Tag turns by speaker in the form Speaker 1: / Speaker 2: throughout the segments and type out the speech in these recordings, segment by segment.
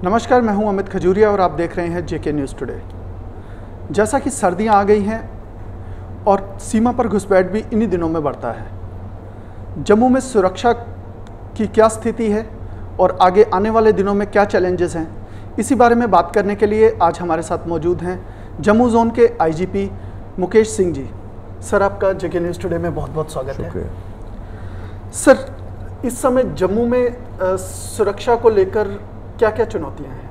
Speaker 1: नमस्कार, मैं हूं अमित खजूरिया और आप देख रहे हैं जेके न्यूज़ टुडे। जैसा कि सर्दियां आ गई हैं और सीमा पर घुसपैठ भी इन्हीं दिनों में बढ़ता है। जम्मू में सुरक्षा की क्या स्थिति है और आगे आने वाले दिनों में क्या चैलेंजेस हैं, इसी बारे में बात करने के लिए आज हमारे साथ मौजूद हैं जम्मू जोन के आईजीपी मुकेश सिंह जी। सर, आपका जेके न्यूज़ टुडे में बहुत बहुत स्वागत है। सर, इस समय जम्मू में सुरक्षा को लेकर क्या क्या चुनौतियां हैं?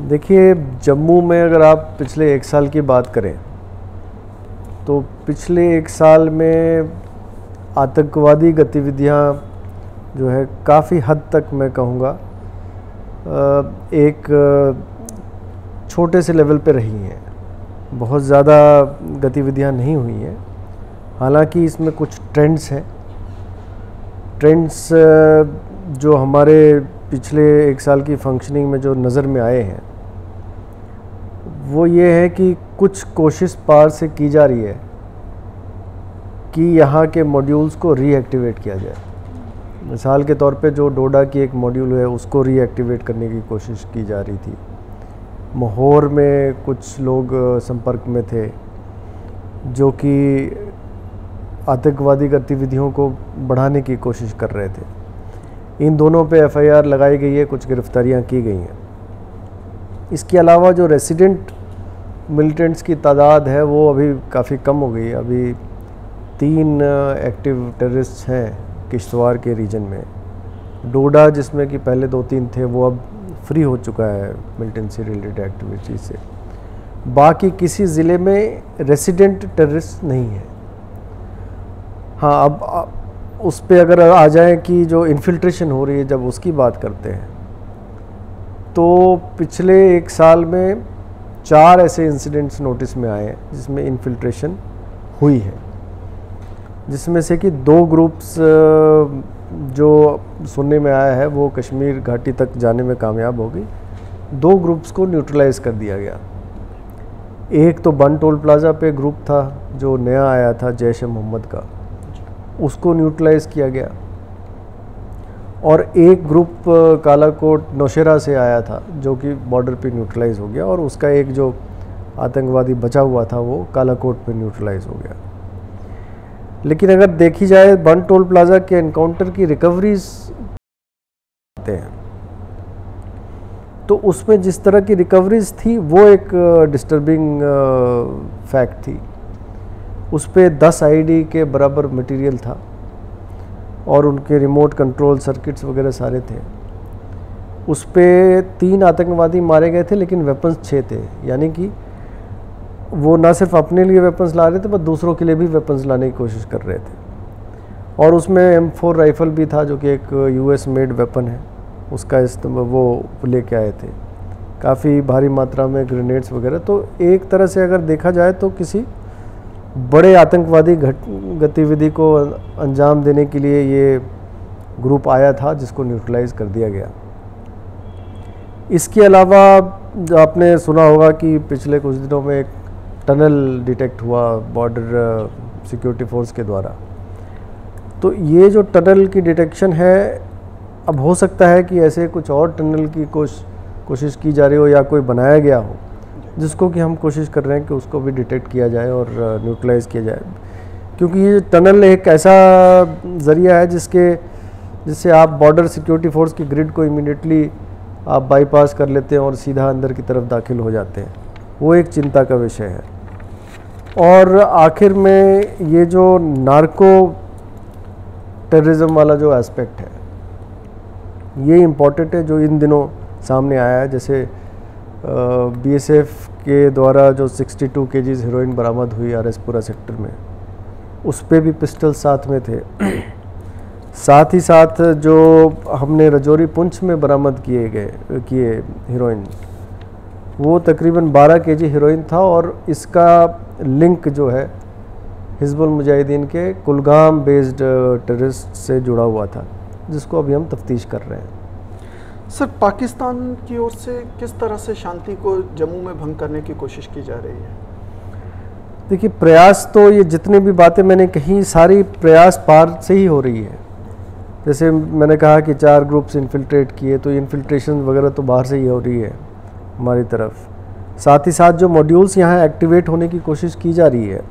Speaker 2: देखिए, जम्मू में अगर आप पिछले 1 साल की बात करें तो पिछले 1 साल में आतंकवादी गतिविधियां जो है काफ़ी हद तक मैं कहूँगा एक छोटे से लेवल पे रही हैं। बहुत ज़्यादा गतिविधियां नहीं हुई हैं। हालांकि इसमें कुछ ट्रेंड्स हैं। ट्रेंड्स जो हमारे पिछले 1 साल की फंक्शनिंग में जो नज़र में आए हैं वो ये है कि कुछ कोशिश पार से की जा रही है कि यहाँ के मॉड्यूल्स को रीएक्टिवेट किया जाए। मिसाल के तौर पे जो डोडा की एक मॉड्यूल है उसको रीएक्टिवेट करने की कोशिश की जा रही थी। मोहोर में कुछ लोग संपर्क में थे जो कि आतंकवादी गतिविधियों को बढ़ाने की कोशिश कर रहे थे। इन दोनों पे एफआईआर लगाई गई है, कुछ गिरफ्तारियां की गई हैं। इसके अलावा जो रेसिडेंट मिलिटेंट्स की तादाद है वो अभी काफ़ी कम हो गई है। अभी 3 एक्टिव टेररिस्ट हैं किश्तवाड़ के रीजन में। डोडा जिसमें कि पहले 2-3 थे वो अब फ्री हो चुका है मिलिटेंसी रिलेटेड एक्टिविटी से। बाकी किसी ज़िले में रेसिडेंट टेररिस्ट नहीं है। हाँ, अब उस पे अगर आ जाए कि जो इन्फिल्ट्रेशन हो रही है, जब उसकी बात करते हैं तो पिछले 1 साल में 4 ऐसे इंसिडेंट्स नोटिस में आए हैं जिसमें इन्फिल्ट्रेशन हुई है, जिसमें से कि 2 ग्रुप्स जो सुनने में आया है वो कश्मीर घाटी तक जाने में कामयाब हो गई। 2 ग्रुप्स को न्यूट्रलाइज कर दिया गया। एक तो बन टोल प्लाज़ा पे ग्रुप था जो नया आया था जैश ए मोहम्मद का, उसको न्यूट्रलाइज किया गया। और एक ग्रुप कालाकोट नौशेरा से आया था जो कि बॉर्डर पे न्यूट्रलाइज हो गया, और उसका एक जो आतंकवादी बचा हुआ था वो कालाकोट पे न्यूट्रलाइज हो गया। लेकिन अगर देखी जाए बन टोल प्लाज़ा के एनकाउंटर की रिकवरीज आते हैं तो उसमें जिस तरह की रिकवरीज थी वो एक डिस्टर्बिंग फैक्ट थी। उस पे 10 आईडी के बराबर मटेरियल था और उनके रिमोट कंट्रोल सर्किट्स वगैरह सारे थे। उस पे 3 आतंकवादी मारे गए थे लेकिन वेपन्स 6 थे। यानी कि वो ना सिर्फ अपने लिए वेपन्स ला रहे थे बल्कि दूसरों के लिए भी वेपन्स लाने की कोशिश कर रहे थे। और उसमें M4 राइफ़ल भी था जो कि एक US मेड वेपन है, उसका इस्तेमाल वो लेके आए थे। काफ़ी भारी मात्रा में ग्रेनेड्स वगैरह। तो एक तरह से अगर देखा जाए तो किसी बड़े आतंकवादी गतिविधि को अंजाम देने के लिए ये ग्रुप आया था जिसको न्यूट्रलाइज कर दिया गया। इसके अलावा आपने सुना होगा कि पिछले कुछ दिनों में एक टनल डिटेक्ट हुआ बॉर्डर सिक्योरिटी फोर्स के द्वारा। तो ये जो टनल की डिटेक्शन है, अब हो सकता है कि ऐसे कुछ और टनल की कोशिश की जा रही हो या कोई बनाया गया हो जिसको कि हम कोशिश कर रहे हैं कि उसको भी डिटेक्ट किया जाए और न्यूट्रलाइज किया जाए। क्योंकि ये टनल एक ऐसा ज़रिया है जिससे आप बॉर्डर सिक्योरिटी फोर्स की ग्रिड को इमीडिएटली आप बाईपास कर लेते हैं और सीधा अंदर की तरफ दाखिल हो जाते हैं। वो एक चिंता का विषय है। और आखिर में ये जो नार्को टेररिज्म वाला जो एस्पेक्ट है ये इम्पॉर्टेंट है, जो इन दिनों सामने आया है। जैसे BSF के द्वारा जो 62 kg हेरोइन बरामद हुई RS-पुरा सेक्टर में, उस पे भी पिस्टल साथ में थे। साथ ही साथ जो हमने रजौरी पुंछ में बरामद किए हेरोइन, वो तकरीबन 12 kg हेरोइन था और इसका लिंक जो है हिजबुल मुजाहिदीन के कुलगाम बेस्ड टेररिस्ट से जुड़ा हुआ था, जिसको अभी हम तफ्तीश कर रहे हैं।
Speaker 1: सर, पाकिस्तान की ओर से किस तरह से शांति को जम्मू में भंग करने की कोशिश की जा रही है?
Speaker 2: देखिए, प्रयास तो ये जितने भी बातें मैंने कही सारी प्रयास पार से ही हो रही है। जैसे मैंने कहा कि 4 ग्रुप्स इन्फिल्ट्रेट किए, तो इन्फिल्ट्रेशन वगैरह तो बाहर से ही हो रही है हमारी तरफ। साथ ही साथ जो मॉड्यूल्स यहाँ एक्टिवेट होने की कोशिश की जा रही है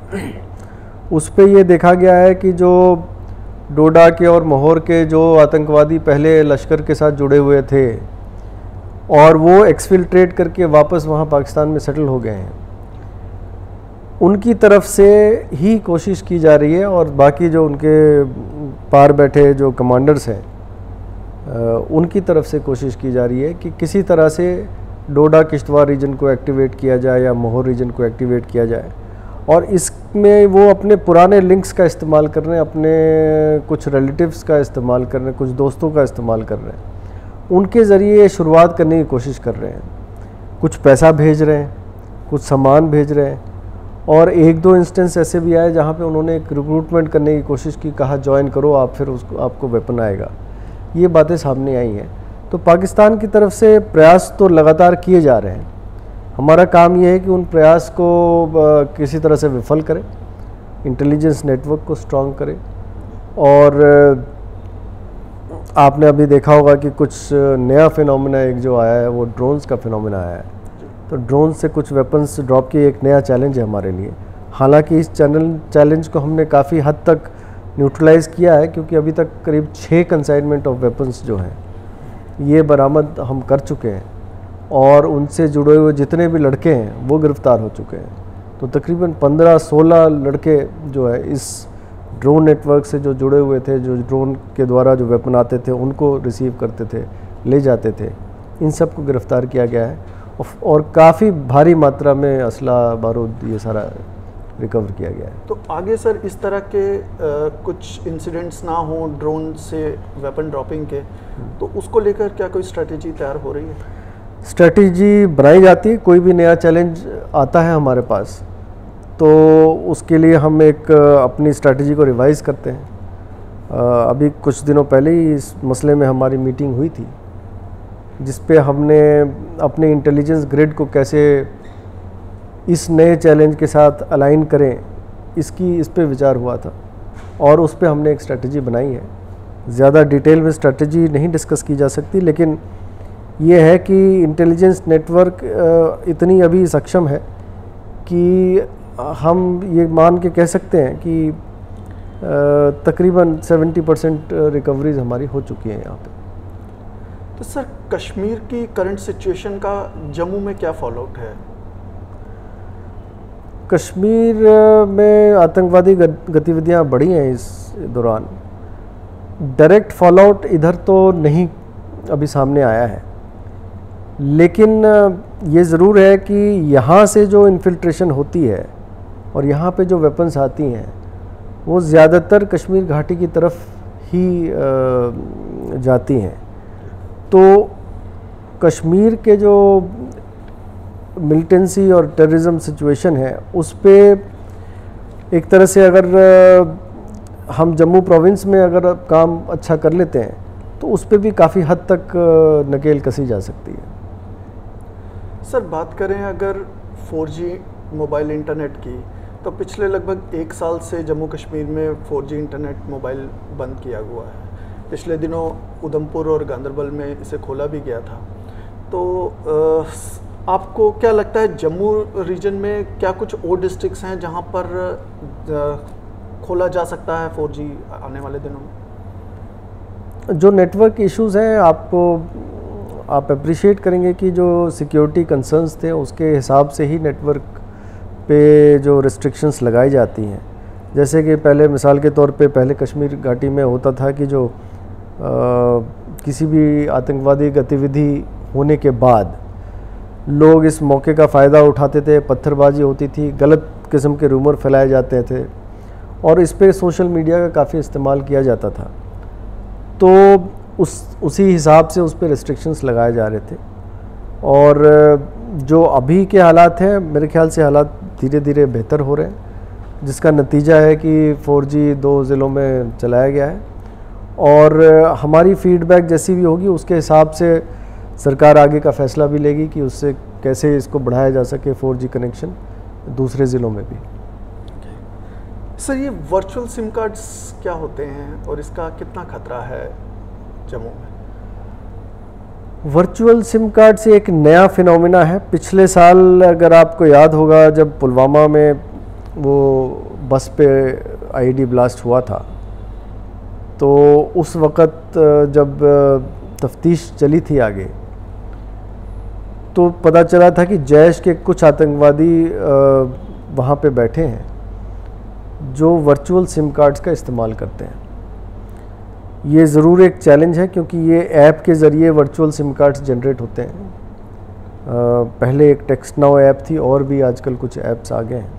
Speaker 2: उस पे ये देखा गया है कि जो डोडा के और मोहर के जो आतंकवादी पहले लश्कर के साथ जुड़े हुए थे और वो एक्सफिल्ट्रेट करके वापस वहाँ पाकिस्तान में सेटल हो गए हैं, उनकी तरफ से ही कोशिश की जा रही है। और बाकी जो उनके पार बैठे जो कमांडर्स हैं उनकी तरफ से कोशिश की जा रही है कि किसी तरह से डोडा किश्तवाड़ रीजन को एक्टिवेट किया जाए या मोहर रीजन को एक्टिवेट किया जाए। और इसमें वो अपने पुराने लिंक्स का इस्तेमाल कर रहे हैं, अपने कुछ रिलेटिव्स का इस्तेमाल कर रहे हैं, कुछ दोस्तों का इस्तेमाल कर रहे हैं, उनके ज़रिए शुरुआत करने की कोशिश कर रहे हैं। कुछ पैसा भेज रहे हैं, कुछ सामान भेज रहे हैं, और 1-2 इंस्टेंस ऐसे भी आए जहाँ पे उन्होंने एक रिक्रूटमेंट करने की कोशिश की, कहा ज्वाइन करो आप, फिर उसको आपको वेपन आएगा। ये बातें सामने आई हैं। तो पाकिस्तान की तरफ से प्रयास तो लगातार किए जा रहे हैं। हमारा काम ये है कि उन प्रयास को किसी तरह से विफल करें, इंटेलिजेंस नेटवर्क को स्ट्रॉन्ग करें। और आपने अभी देखा होगा कि कुछ नया फिनोमेना एक जो आया है वो ड्रोन्स का फिनोमेना आया है। तो ड्रोन से कुछ वेपन्स ड्रॉप की एक नया चैलेंज है हमारे लिए। हालांकि इस चैलेंज को हमने काफ़ी हद तक न्यूट्रलाइज़ किया है, क्योंकि अभी तक करीब 6 कंसाइनमेंट ऑफ वेपन्स जो हैं ये बरामद हम कर चुके हैं, और उनसे जुड़े हुए जितने भी लड़के हैं वो गिरफ़्तार हो चुके हैं। तो तकरीबन 15-16 लड़के जो है इस ड्रोन नेटवर्क से जो जुड़े हुए थे, जो ड्रोन के द्वारा जो वेपन आते थे उनको रिसीव करते थे, ले जाते थे, इन सब को गिरफ़्तार किया गया है। और काफ़ी भारी मात्रा में असला बारूद ये सारा रिकवर किया गया है।
Speaker 1: तो आगे सर इस तरह के कुछ इंसिडेंट्स ना हो ड्रोन से वेपन ड्रॉपिंग के, तो उसको लेकर क्या कोई स्ट्रेटेजी तैयार हो रही है?
Speaker 2: स्ट्रेटेजी बनाई जाती है। कोई भी नया चैलेंज आता है हमारे पास तो उसके लिए हम एक अपनी स्ट्रेटेजी को रिवाइज़ करते हैं। अभी कुछ दिनों पहले ही इस मसले में हमारी मीटिंग हुई थी, जिस पे हमने अपने इंटेलिजेंस ग्रिड को कैसे इस नए चैलेंज के साथ अलाइन करें इस पे विचार हुआ था, और उस पे हमने एक स्ट्रेटजी बनाई है। ज़्यादा डिटेल में स्ट्रेटजी नहीं डिस्कस की जा सकती, लेकिन ये है कि इंटेलिजेंस नेटवर्क इतनी अभी सक्षम है कि हम ये मान के कह सकते हैं कि तकरीबन 70% रिकवरीज हमारी हो चुकी हैं यहाँ पे।
Speaker 1: तो सर कश्मीर की करंट सिचुएशन का जम्मू में क्या फॉलोआउट है?
Speaker 2: कश्मीर में आतंकवादी गतिविधियाँ बढ़ी हैं इस दौरान। डायरेक्ट फॉलोआउट इधर तो नहीं अभी सामने आया है, लेकिन ये ज़रूर है कि यहाँ से जो इन्फिल्ट्रेशन होती है और यहाँ पे जो वेपन्स आती हैं वो ज़्यादातर कश्मीर घाटी की तरफ ही जाती हैं। तो कश्मीर के जो मिलिटेंसी और टेररिज्म सिचुएशन है उस पे एक तरह से अगर हम जम्मू प्रोविंस में अगर काम अच्छा कर लेते हैं तो उस पे भी काफ़ी हद तक नकेल कसी जा सकती है।
Speaker 1: सर बात करें अगर 4G मोबाइल इंटरनेट की, तो पिछले लगभग 1 साल से जम्मू कश्मीर में 4G इंटरनेट मोबाइल बंद किया हुआ है। पिछले दिनों उधमपुर और गांदरबल में इसे खोला भी गया था। तो आपको क्या लगता है जम्मू रीजन में क्या कुछ और डिस्ट्रिक्ट्स हैं जहां पर खोला जा सकता है 4G आने वाले दिनों में?
Speaker 2: जो नेटवर्क इश्यूज़ हैं आप अप्रिशिएट करेंगे कि जो सिक्योरिटी कंसर्न्स थे उसके हिसाब से ही नेटवर्क पे जो रिस्ट्रिक्शंस लगाई जाती हैं। जैसे कि पहले मिसाल के तौर पे पहले कश्मीर घाटी में होता था कि जो किसी भी आतंकवादी गतिविधि होने के बाद लोग इस मौके का फ़ायदा उठाते थे, पत्थरबाजी होती थी, गलत किस्म के रूमर फैलाए जाते थे और इस पे सोशल मीडिया का काफ़ी इस्तेमाल किया जाता था। तो उसी हिसाब से उस पर रिस्ट्रिक्शंस लगाए जा रहे थे। और जो अभी के हालात हैं मेरे ख्याल से हालात धीरे धीरे बेहतर हो रहे हैं, जिसका नतीजा है कि 4G 2 ज़िलों में चलाया गया है। और हमारी फीडबैक जैसी भी होगी उसके हिसाब से सरकार आगे का फ़ैसला भी लेगी कि उससे कैसे इसको बढ़ाया जा सके 4G कनेक्शन दूसरे ज़िलों में भी।
Speaker 1: सर ये वर्चुअल सिम कार्ड्स क्या होते हैं और इसका कितना खतरा है जम्मू में?
Speaker 2: वर्चुअल सिम कार्ड से एक नया फिनोमिना है। पिछले साल अगर आपको याद होगा, जब पुलवामा में वो बस पे आईडी ब्लास्ट हुआ था, तो उस वक़्त जब तफ्तीश चली थी आगे, तो पता चला था कि जैश के कुछ आतंकवादी वहाँ पे बैठे हैं जो वर्चुअल सिम कार्ड्स का इस्तेमाल करते हैं। ये ज़रूर एक चैलेंज है, क्योंकि ये ऐप के ज़रिए वर्चुअल सिम कार्ड्स जनरेट होते हैं। पहले एक टेक्स्ट नाउ ऐप थी, और भी आजकल कुछ ऐप्स आ गए हैं।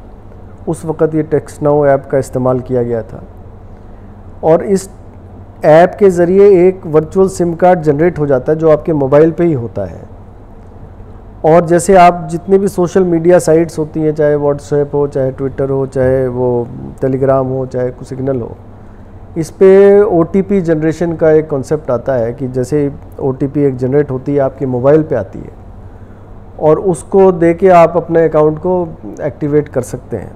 Speaker 2: उस वक़्त ये टेक्स्ट नाउ ऐप का इस्तेमाल किया गया था, और इस ऐप के ज़रिए एक वर्चुअल सिम कार्ड जनरेट हो जाता है जो आपके मोबाइल पे ही होता है। और जैसे आप जितने भी सोशल मीडिया साइट्स होती हैं, चाहे व्हाट्सएप हो, चाहे ट्विटर हो, चाहे वो टेलीग्राम हो, चाहे कुछ सिग्नल हो, इस पे OTP जनरेशन का एक कॉन्सेप्ट आता है कि जैसे OTP एक जनरेट होती है, आपके मोबाइल पे आती है, और उसको दे के आप अपने अकाउंट को एक्टिवेट कर सकते हैं।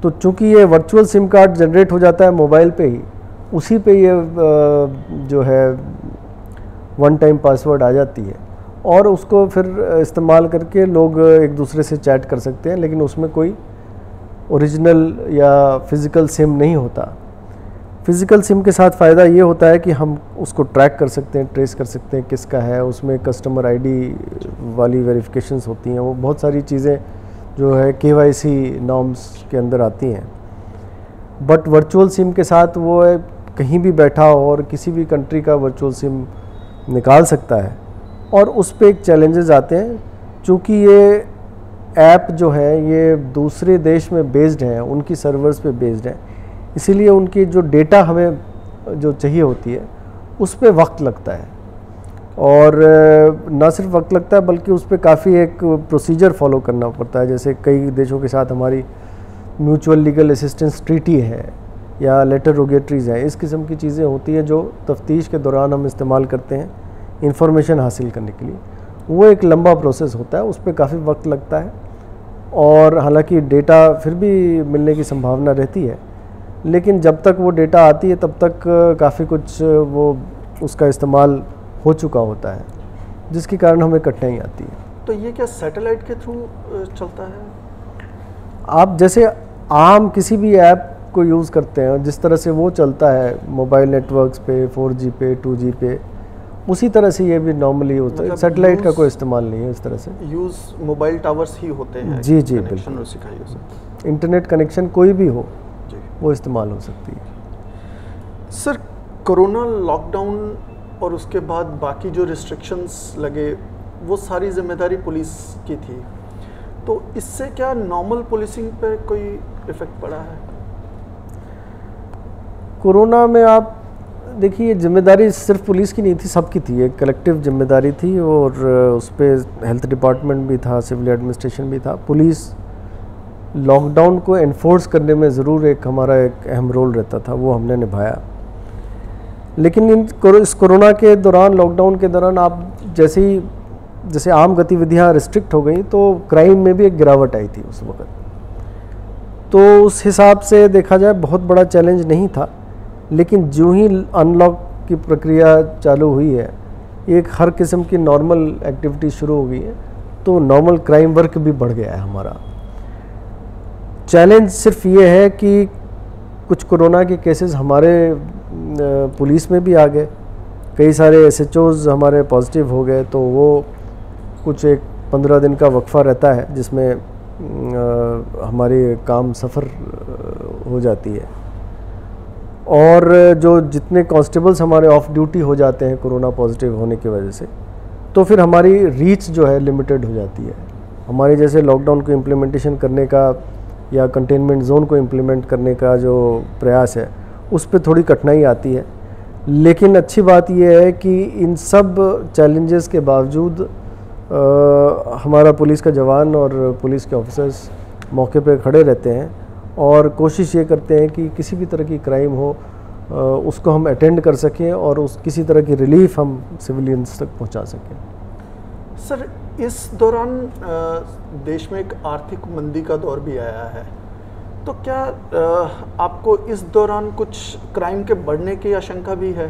Speaker 2: तो चूंकि ये वर्चुअल सिम कार्ड जनरेट हो जाता है मोबाइल पे ही, उसी पे ये जो है वन टाइम पासवर्ड आ जाती है, और उसको फिर इस्तेमाल करके लोग एक दूसरे से चैट कर सकते हैं, लेकिन उसमें कोई ओरिजिनल या फिज़िकल सिम नहीं होता। फ़िज़िकल सिम के साथ फ़ायदा ये होता है कि हम उसको ट्रैक कर सकते हैं, ट्रेस कर सकते हैं किसका है। उसमें कस्टमर आईडी वाली वेरिफिकेशंस होती हैं, वो बहुत सारी चीज़ें जो है KYC नॉर्म्स के अंदर आती हैं। बट वर्चुअल सिम के साथ वो कहीं भी बैठा हो और किसी भी कंट्री का वर्चुअल सिम निकाल सकता है, और उस पे एक चैलेंजेस आते हैं। चूँकि ये ऐप जो है ये दूसरे देश में बेस्ड हैं, उनकी सर्वर्स पे बेस्ड हैं, इसीलिए उनकी जो डेटा हमें जो चाहिए होती है उस पे वक्त लगता है। और ना सिर्फ वक्त लगता है, बल्कि उस पे काफ़ी एक प्रोसीजर फॉलो करना पड़ता है। जैसे कई देशों के साथ हमारी म्यूचुअल लीगल असिस्टेंस ट्रीटी है या लेटर रोगेटरीज़ हैं, इस किस्म की चीज़ें होती हैं जो तफ्तीश के दौरान हम इस्तेमाल करते हैं इंफॉर्मेशन हासिल करने के लिए। वो एक लंबा प्रोसेस होता है, उस पर काफ़ी वक्त लगता है, और हालांकि डेटा फिर भी मिलने की संभावना रहती है, लेकिन जब तक वो डेटा आती है तब तक काफ़ी कुछ वो उसका इस्तेमाल हो चुका होता है, जिसके कारण हमें कठिनाई आती है।
Speaker 1: तो ये क्या सैटेलाइट के थ्रू चलता है?
Speaker 2: आप जैसे आम किसी भी ऐप को यूज़ करते हैं, जिस तरह से वो चलता है मोबाइल नेटवर्क्स पे, 4G पे, 2G पे, उसी तरह से ये भी नॉर्मली होता है। सैटेलाइट का कोई इस्तेमाल नहीं है इस तरह से।
Speaker 1: यूज़ मोबाइल टावर्स ही होते हैं?
Speaker 2: जी जी बिल्कुल।
Speaker 1: उसी का यूज़ होता है।
Speaker 2: इंटरनेट कनेक्शन कोई भी हो वो इस्तेमाल हो सकती है।
Speaker 1: सर, कोरोना लॉकडाउन और उसके बाद बाकी जो रिस्ट्रिक्शंस लगे, वो सारी जिम्मेदारी पुलिस की थी, तो इससे क्या नॉर्मल पुलिसिंग पर कोई इफ़ेक्ट पड़ा है?
Speaker 2: कोरोना में आप देखिए, जिम्मेदारी सिर्फ पुलिस की नहीं थी, सबकी थी, एक कलेक्टिव जिम्मेदारी थी, और उस पर हेल्थ डिपार्टमेंट भी था, सिविल एडमिनिस्ट्रेशन भी था। पुलिस लॉकडाउन को एनफोर्स करने में ज़रूर हमारा एक अहम रोल रहता था, वो हमने निभाया। लेकिन इस कोरोना के दौरान, लॉकडाउन के दौरान, आप जैसे आम गतिविधियां रिस्ट्रिक्ट हो गई, तो क्राइम में भी एक गिरावट आई थी उस वक्त। तो उस हिसाब से देखा जाए बहुत बड़ा चैलेंज नहीं था, लेकिन जो ही अनलॉक की प्रक्रिया चालू हुई है, एक हर किस्म की नॉर्मल एक्टिविटी शुरू हो गई है, तो नॉर्मल क्राइम वर्क भी बढ़ गया है हमारा। चैलेंज सिर्फ ये है कि कुछ कोरोना के केसेस हमारे पुलिस में भी आ गए, कई सारे SHOs हमारे पॉजिटिव हो गए, तो वो कुछ एक 15 दिन का वक्फा रहता है जिसमें हमारी काम सफ़र हो जाती है। और जो जितने कांस्टेबल्स हमारे ऑफ ड्यूटी हो जाते हैं कोरोना पॉजिटिव होने की वजह से, तो फिर हमारी रीच जो है लिमिटेड हो जाती है। हमारे जैसे लॉकडाउन को इम्प्लीमेंटेशन करने का या कंटेनमेंट जोन को इम्प्लीमेंट करने का जो प्रयास है, उस पर थोड़ी कठिनाई आती है। लेकिन अच्छी बात यह है कि इन सब चैलेंजेस के बावजूद हमारा पुलिस का जवान और पुलिस के ऑफिसर्स मौके पे खड़े रहते हैं, और कोशिश ये करते हैं कि किसी भी तरह की क्राइम हो उसको हम अटेंड कर सकें, और उस किसी तरह की रिलीफ हम सिविलियंस तक पहुंचा सकें।
Speaker 1: सर, इस दौरान देश में एक आर्थिक मंदी का दौर भी आया है, तो क्या आपको इस दौरान कुछ क्राइम के बढ़ने की आशंका भी है?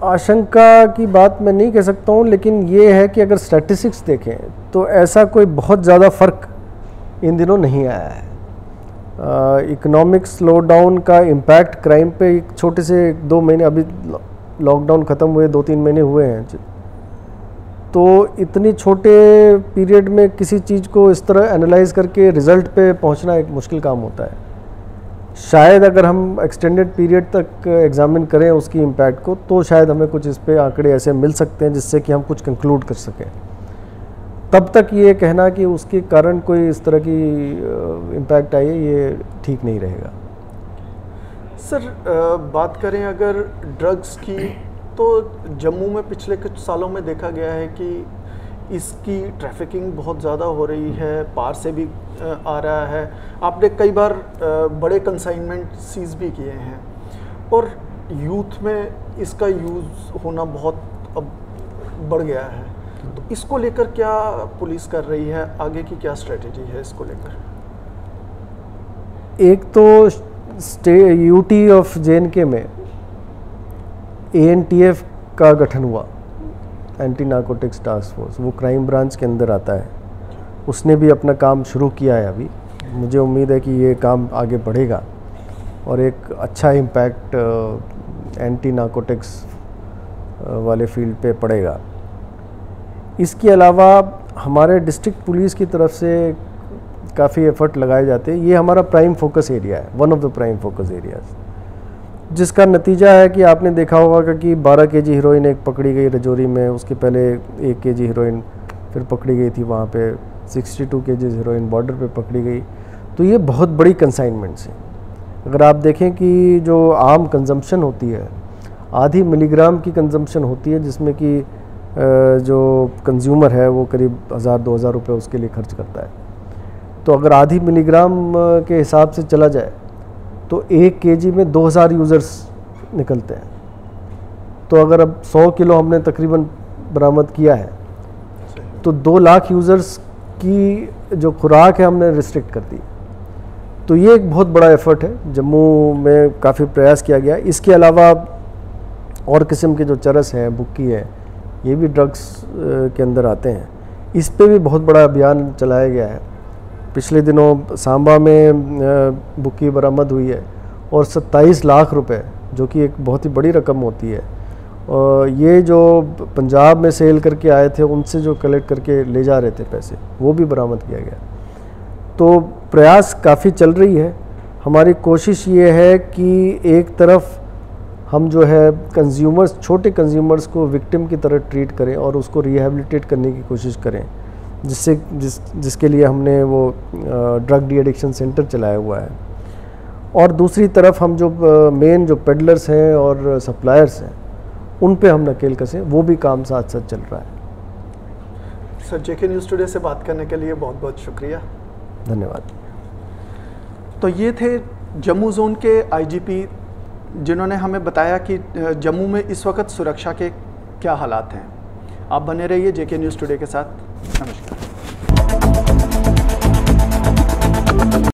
Speaker 2: आशंका की बात मैं नहीं कह सकता हूँ, लेकिन ये है कि अगर स्टैटिस्टिक्स देखें तो ऐसा कोई बहुत ज़्यादा फ़र्क इन दिनों नहीं आया है। इकोनॉमिक स्लो डाउन का इम्पैक्ट क्राइम पे एक छोटे से 2 महीने, अभी लॉकडाउन ख़त्म हुए 2-3 महीने हुए हैं, तो इतनी छोटे पीरियड में किसी चीज़ को इस तरह एनालाइज करके रिज़ल्ट पे पहुंचना एक मुश्किल काम होता है। शायद अगर हम एक्सटेंडेड पीरियड तक एग्जामिन करें उसकी इम्पैक्ट को, तो शायद हमें कुछ इस पे आंकड़े ऐसे मिल सकते हैं जिससे कि हम कुछ कंक्लूड कर सकें। तब तक ये कहना कि उसके कारण कोई इस तरह की इम्पैक्ट आई है, ये ठीक नहीं रहेगा।
Speaker 1: सर, बात करें अगर ड्रग्स की, तो जम्मू में पिछले कुछ सालों में देखा गया है कि इसकी ट्रैफिकिंग बहुत ज़्यादा हो रही है, पार से भी आ रहा है। आपने कई बार बड़े कंसाइनमेंट सीज भी किए हैं, और यूथ में इसका यूज़ होना बहुत अब बढ़ गया है। तो इसको लेकर क्या पुलिस कर रही है, आगे की क्या स्ट्रेटेजी है इसको लेकर?
Speaker 2: एक तो यूटी ऑफ JNK में ANTF का गठन हुआ, एंटी नार्कोटिक्स टास्क फोर्स, वो क्राइम ब्रांच के अंदर आता है। उसने भी अपना काम शुरू किया है अभी। मुझे उम्मीद है कि ये काम आगे बढ़ेगा और एक अच्छा इम्पैक्ट एंटी नार्कोटिक्स वाले फील्ड पे पड़ेगा। इसके अलावा हमारे डिस्ट्रिक्ट पुलिस की तरफ से काफ़ी एफर्ट लगाए जाते हैं। ये हमारा प्राइम फोकस एरिया है, one of the prime focus areas, जिसका नतीजा है कि आपने देखा होगा कि 12 kg हीरोइन एक पकड़ी गई रजौरी में, उसके पहले 1 kg हीरोइन फिर पकड़ी गई थी वहाँ पे, 62 kg हीरोइन बॉर्डर पे पकड़ी गई। तो ये बहुत बड़ी कंसाइनमेंट्स हैं। अगर आप देखें कि जो आम कंजम्पशन होती है, आधी मिलीग्राम की कंजम्पशन होती है, जिसमें कि जो कंज्यूमर है वो करीब 1000-2000 रुपये उसके लिए खर्च करता है। तो अगर आधी मिलीग्राम के हिसाब से चला जाए तो 1 kg में 2000 यूज़र्स निकलते हैं। तो अगर अब 100 किलो हमने तकरीबन बरामद किया है, तो 2 लाख यूज़र्स की जो खुराक है हमने रिस्ट्रिक्ट कर दी। तो ये एक बहुत बड़ा एफर्ट है, जम्मू में काफ़ी प्रयास किया गया। इसके अलावा और किस्म के जो चरस हैं, बुक्की है, ये भी ड्रग्स के अंदर आते हैं। इस पे भी बहुत बड़ा अभियान चलाया गया है। पिछले दिनों सांबा में बुक्की बरामद हुई है और 27 लाख रुपए, जो कि एक बहुत ही बड़ी रकम होती है, और ये जो पंजाब में सेल करके आए थे उनसे जो कलेक्ट करके ले जा रहे थे पैसे, वो भी बरामद किया गया। तो प्रयास काफ़ी चल रही है। हमारी कोशिश ये है कि एक तरफ हम जो है कंज्यूमर्स, छोटे कंज्यूमर्स को विक्टिम की तरह ट्रीट करें और उसको रिहेबिलिटेट करने की कोशिश करें, जिसके लिए हमने वो ड्रग डी एडिक्शन सेंटर चलाया हुआ है। और दूसरी तरफ हम जो मेन जो पेडलर्स हैं और सप्लायर्स हैं, उन पे हम नकेल कसें, वो भी काम साथ साथ चल रहा है।
Speaker 1: सर, JK न्यूज़ टुडे से बात करने के लिए बहुत बहुत शुक्रिया।
Speaker 2: धन्यवाद।
Speaker 1: तो ये थे जम्मू जोन के IGP, जिन्होंने हमें बताया कि जम्मू में इस वक्त सुरक्षा के क्या हालात हैं। आप बने रहिए JK न्यूज़ टुडे के साथ। नमस्कार।